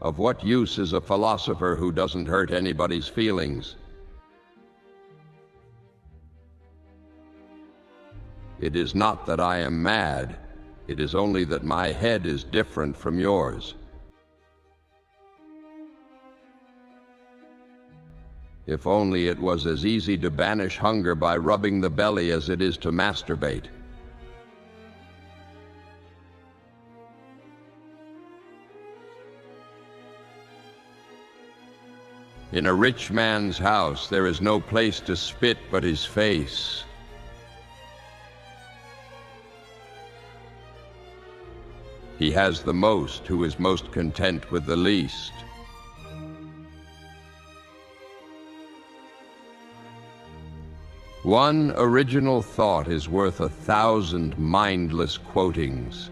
Of what use is a philosopher who doesn't hurt anybody's feelings? It is not that I am mad. It is only that my head is different from yours. If only it was as easy to banish hunger by rubbing the belly as it is to masturbate. In a rich man's house, there is no place to spit but his face. He has the most who is most content with the least. One original thought is worth 1,000 mindless quotings.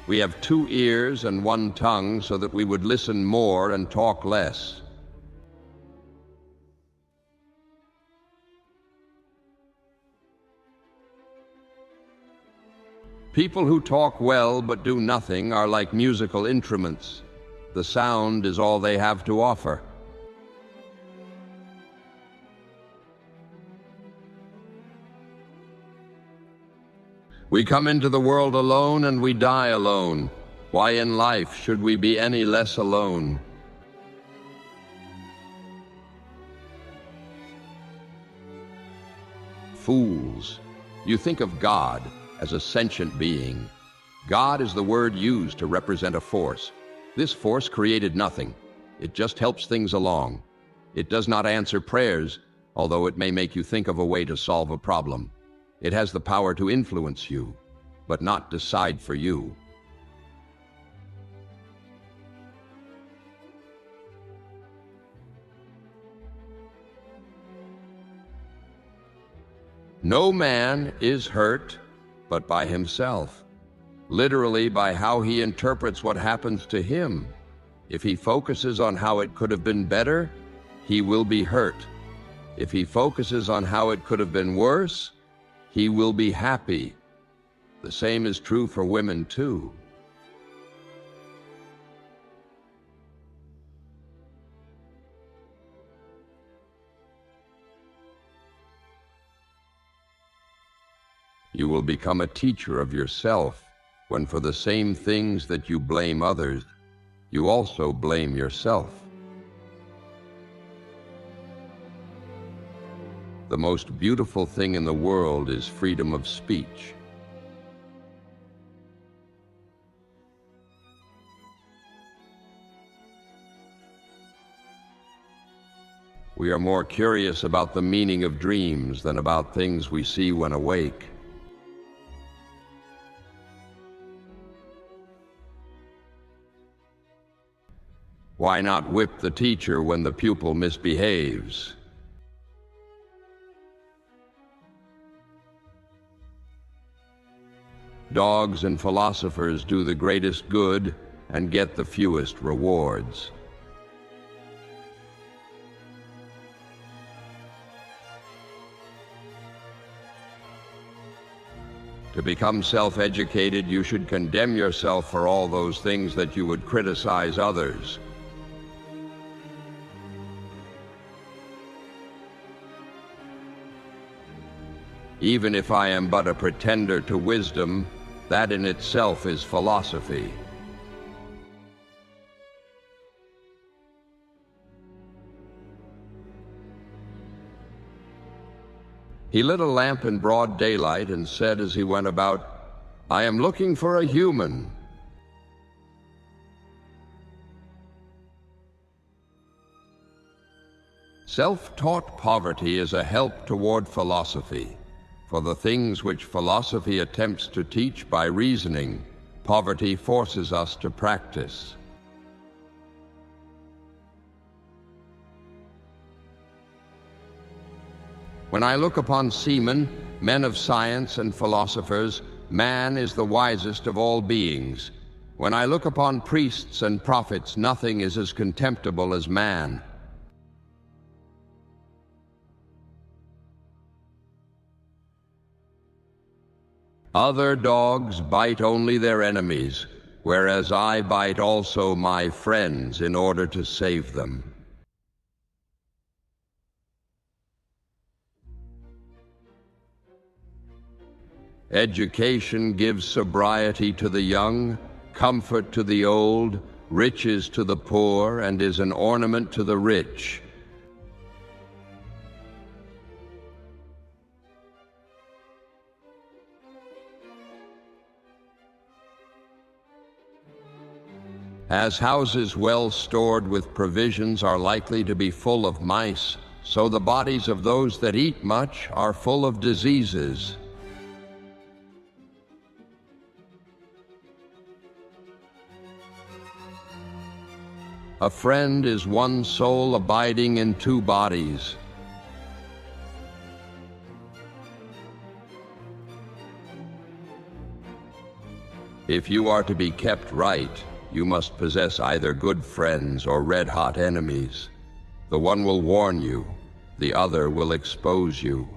We have 2 ears and 1 tongue so that we would listen more and talk less. People who talk well but do nothing are like musical instruments. The sound is all they have to offer. We come into the world alone and we die alone. Why in life should we be any less alone? Fools, you think of God as a sentient being. God is the word used to represent a force. This force created nothing. It just helps things along. It does not answer prayers, although it may make you think of a way to solve a problem. It has the power to influence you, but not decide for you. No man is hurt but by himself, literally by how he interprets what happens to him. If he focuses on how it could have been better, he will be hurt. If he focuses on how it could have been worse, he will be happy. The same is true for women too. You will become a teacher of yourself when for the same things that you blame others, you also blame yourself. The most beautiful thing in the world is freedom of speech. We are more curious about the meaning of dreams than about things we see when awake. Why not whip the teacher when the pupil misbehaves? Dogs and philosophers do the greatest good and get the fewest rewards. To become self-educated, you should condemn yourself for all those things that you would criticize others. Even if I am but a pretender to wisdom, that in itself is philosophy. He lit a lamp in broad daylight and said as he went about, "I am looking for a human." Self-taught poverty is a help toward philosophy. For the things which philosophy attempts to teach by reasoning, poverty forces us to practice. When I look upon seamen, men of science and philosophers, man is the wisest of all beings. When I look upon priests and prophets, nothing is as contemptible as man. Other dogs bite only their enemies, whereas I bite also my friends in order to save them. Education gives sobriety to the young, comfort to the old, riches to the poor, and is an ornament to the rich. As houses well stored with provisions are likely to be full of mice, so the bodies of those that eat much are full of diseases. A friend is one soul abiding in two bodies. If you are to be kept right, you must possess either good friends or red-hot enemies. The one will warn you, the other will expose you.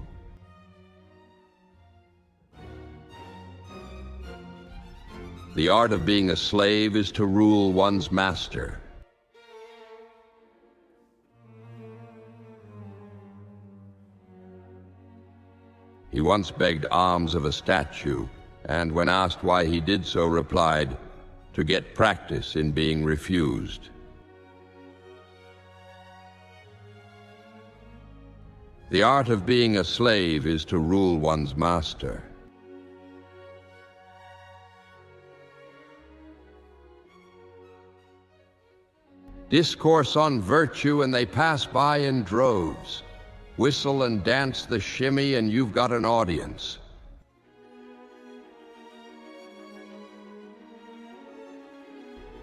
The art of being a slave is to rule one's master. He once begged alms of a statue, and when asked why he did so, replied, "To get practice in being refused." The art of being a slave is to rule one's master. Discourse on virtue and they pass by in droves. Whistle and dance the shimmy and you've got an audience.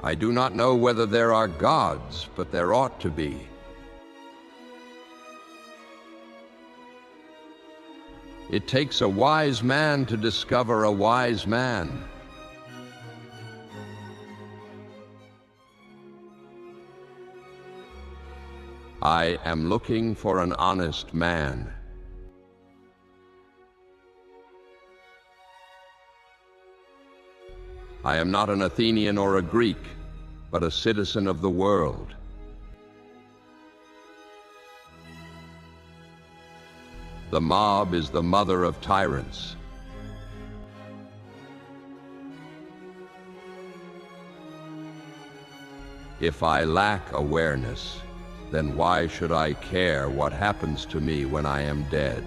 I do not know whether there are gods, but there ought to be. It takes a wise man to discover a wise man. I am looking for an honest man. I am not an Athenian or a Greek, but a citizen of the world. The mob is the mother of tyrants. If I lack awareness, then why should I care what happens to me when I am dead?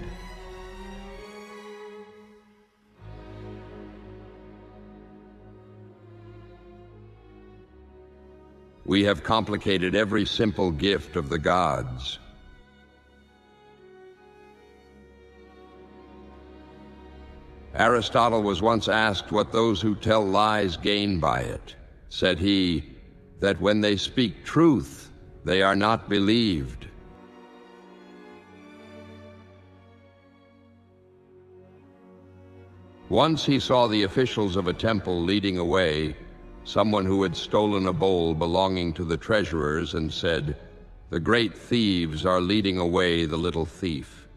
We have complicated every simple gift of the gods. Aristotle was once asked what those who tell lies gain by it. Said he, that when they speak truth, they are not believed. Once he saw the officials of a temple leading away someone who had stolen a bowl belonging to the treasurers and said, "The great thieves are leading away the little thief."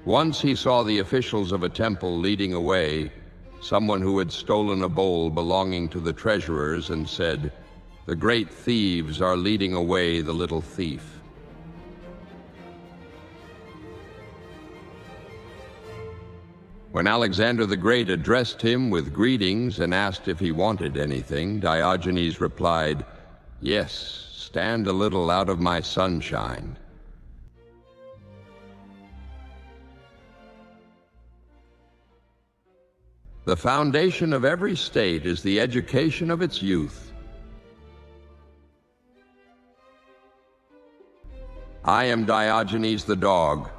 Once he saw the officials of a temple leading away someone who had stolen a bowl belonging to the treasurers and said, "The great thieves are leading away the little thief." When Alexander the Great addressed him with greetings and asked if he wanted anything, Diogenes replied, "Yes, stand a little out of my sunshine." The foundation of every state is the education of its youth. I am Diogenes the dog.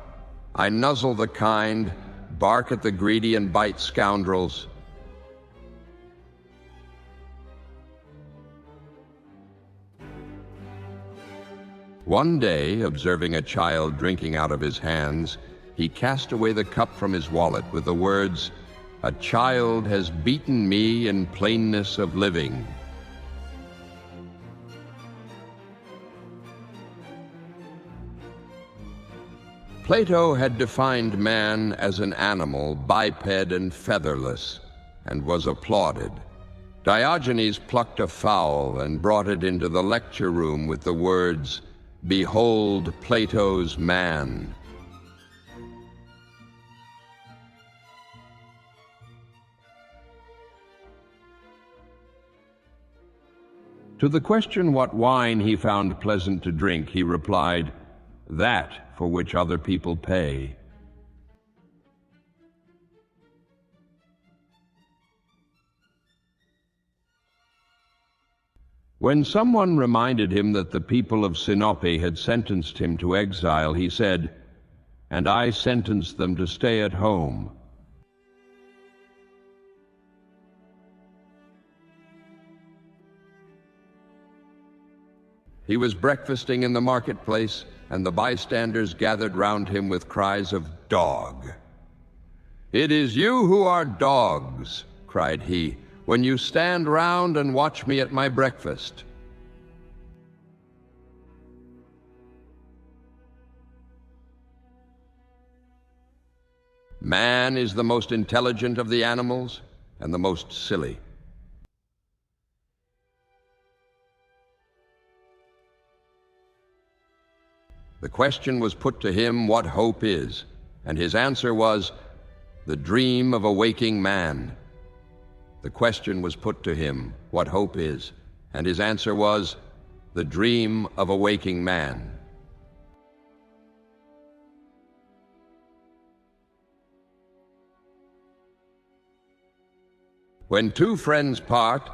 I nuzzle the kind, bark at the greedy and bite scoundrels. One day, observing a child drinking out of his hands, he cast away the cup from his wallet with the words, "A child has beaten me in plainness of living." Plato had defined man as an animal, biped and featherless, and was applauded. Diogenes plucked a fowl and brought it into the lecture room with the words, "Behold Plato's man." To the question what wine he found pleasant to drink, he replied, "That for which other people pay." When someone reminded him that the people of Sinope had sentenced him to exile, he said, "And I sentenced them to stay at home." He was breakfasting in the marketplace, and the bystanders gathered round him with cries of "Dog!" "It is you who are dogs," cried he, "when you stand round and watch me at my breakfast." Man is the most intelligent of the animals and the most silly. The question was put to him what hope is, and his answer was, "The dream of a waking man." The question was put to him what hope is, and his answer was, "The dream of a waking man." When two friends part,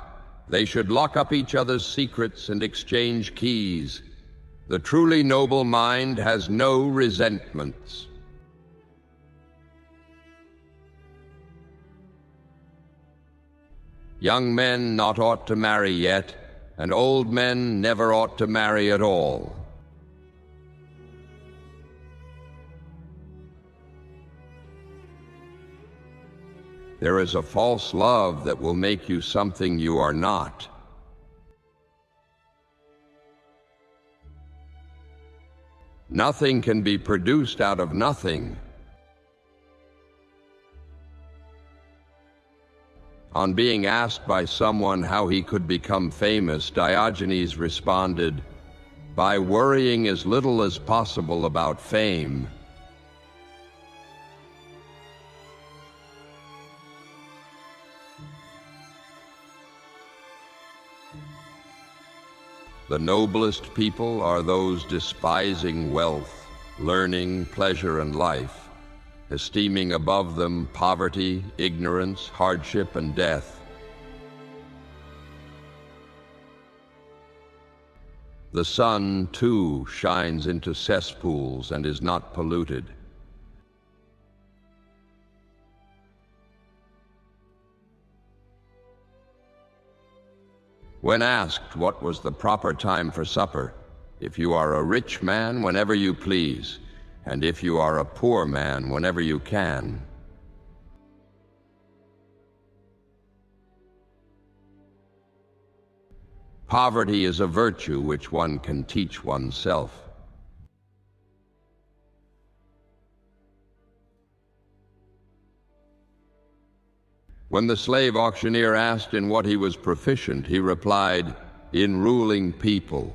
they should lock up each other's secrets and exchange keys. The truly noble mind has no resentments. Young men not ought to marry yet, and old men never ought to marry at all. There is a false love that will make you something you are not. Nothing can be produced out of nothing. On being asked by someone how he could become famous, Diogenes responded, "By worrying as little as possible about fame." The noblest people are those despising wealth, learning, pleasure, and life, esteeming above them poverty, ignorance, hardship, and death. The sun, too, shines into cesspools and is not polluted. When asked what was the proper time for supper, if you are a rich man, whenever you please, and if you are a poor man, whenever you can. Poverty is a virtue which one can teach oneself. When the slave auctioneer asked in what he was proficient, he replied, "In ruling people."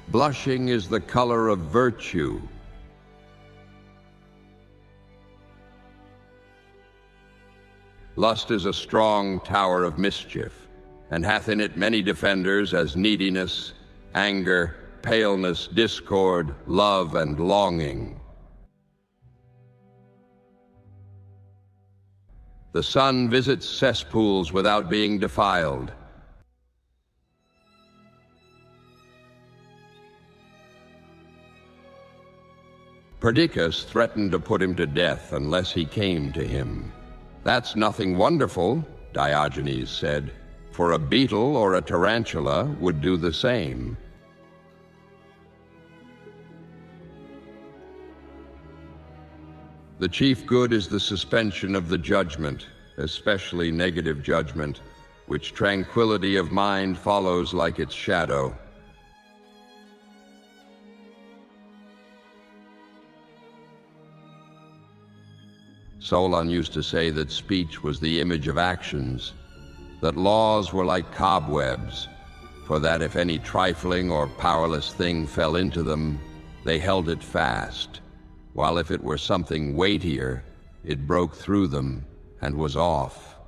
Blushing is the color of virtue. Lust is a strong tower of mischief, and hath in it many defenders, as neediness, anger, paleness, discord, love, and longing. The sun visits cesspools without being defiled. Perdiccas threatened to put him to death unless he came to him. "That's nothing wonderful," Diogenes said, "for a beetle or a tarantula would do the same." The chief good is the suspension of the judgment, especially negative judgment, which tranquility of mind follows like its shadow. Solon used to say that speech was the image of actions, that laws were like cobwebs, for that if any trifling or powerless thing fell into them, they held it fast, while if it were something weightier, it broke through them and was off.